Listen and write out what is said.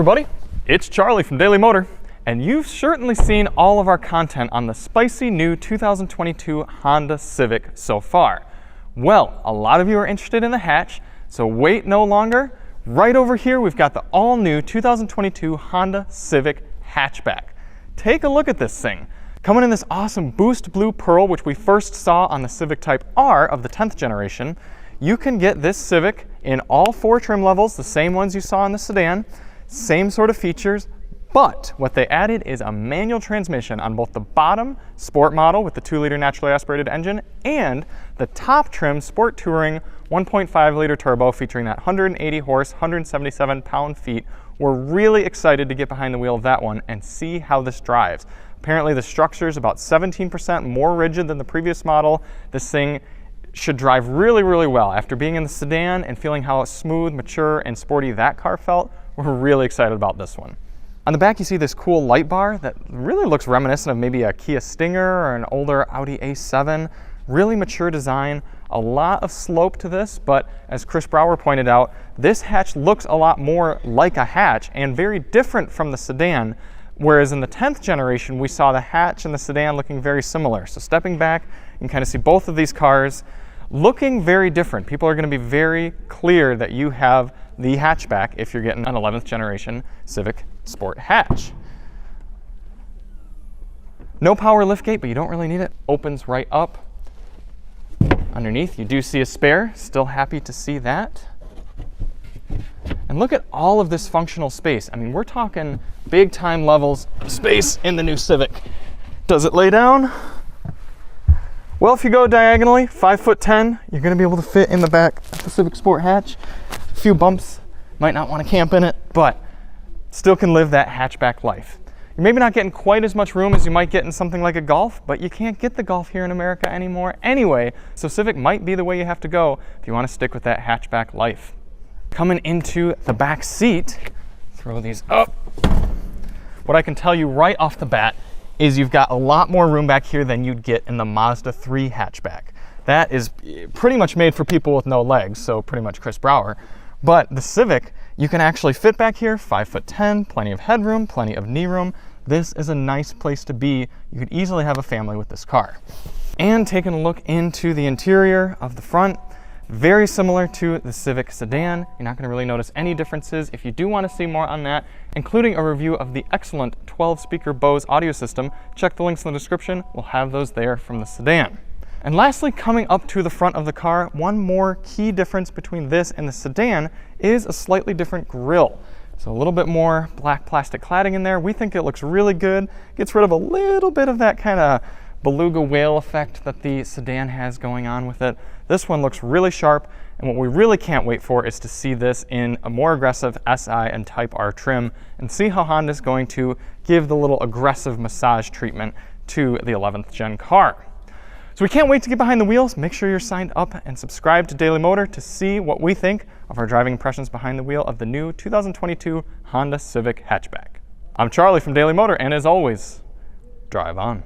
everybody, it's Charlie from Daily Motor, and you've certainly seen all of our content on the spicy new 2022 Honda Civic so far. Well, a lot of you are interested in the hatch, so wait no longer. Right over here we've got the all-new 2022 Honda Civic Hatchback. Take a look at this thing. Coming in this awesome Boost Blue Pearl, which we first saw on the Civic Type R of the 10th generation, you can get this Civic in all 4 trim levels, the same ones you saw in the sedan. Same sort of features, but what they added is a manual transmission on both the bottom sport model with the 2-liter naturally aspirated engine and the top trim sport touring 1.5-liter turbo featuring that 180 horse, 177 pound-feet. We're really excited to get behind the wheel of that one and see how this drives. Apparently the structure is about 17% more rigid than the previous model. This thing should drive really, really well. After being in the sedan and feeling how smooth, mature, and sporty that car felt, we're really excited about this one. On the back you see this cool light bar that really looks reminiscent of maybe a Kia Stinger or an older Audi A7. Really mature design, a lot of slope to this, but as Chris Brower pointed out, this hatch looks a lot more like a hatch and very different from the sedan, whereas in the 10th generation we saw the hatch and the sedan looking very similar. So stepping back, you can kind of see both of these cars looking very different. People are going to be very clear that you have the hatchback if you're getting an 11th generation Civic Sport hatch. No power liftgate, but you don't really need it. Opens right up. Underneath you do see a spare, still happy to see that. And look at all of this functional space. I mean, we're talking big time levels of space in the new Civic. Does it lay down? Well, if you go diagonally, 5'10", you're going to be able to fit in the back of the Civic Sport hatch. A few bumps, might not want to camp in it, but still can live that hatchback life. You're maybe not getting quite as much room as you might get in something like a Golf, but you can't get the Golf here in America anymore anyway, so Civic might be the way you have to go if you want to stick with that hatchback life. Coming into the back seat, throw these up. What I can tell you right off the bat is you've got a lot more room back here than you'd get in the Mazda 3 hatchback. That is pretty much made for people with no legs, so pretty much Chris Brower. But the Civic, you can actually fit back here, 5'10", plenty of headroom, plenty of knee room. This is a nice place to be. You could easily have a family with this car. And taking a look into the interior of the front, very similar to the Civic sedan. You're not going to really notice any differences. If you do want to see more on that, including a review of the excellent 12-speaker Bose audio system, check the links in the description. We'll have those there from the sedan. And lastly, coming up to the front of the car, one more key difference between this and the sedan is a slightly different grille. So a little bit more black plastic cladding in there. We think it looks really good. Gets rid of a little bit of that kind of beluga whale effect that the sedan has going on with it. This one looks really sharp, and what we really can't wait for is to see this in a more aggressive SI and Type R trim and see how Honda's going to give the little aggressive massage treatment to the 11th gen car. So we can't wait to get behind the wheels. Make sure you're signed up and subscribed to Daily Motor to see what we think of our driving impressions behind the wheel of the new 2022 Honda Civic Hatchback. I'm Charlie from Daily Motor, and as always, drive on.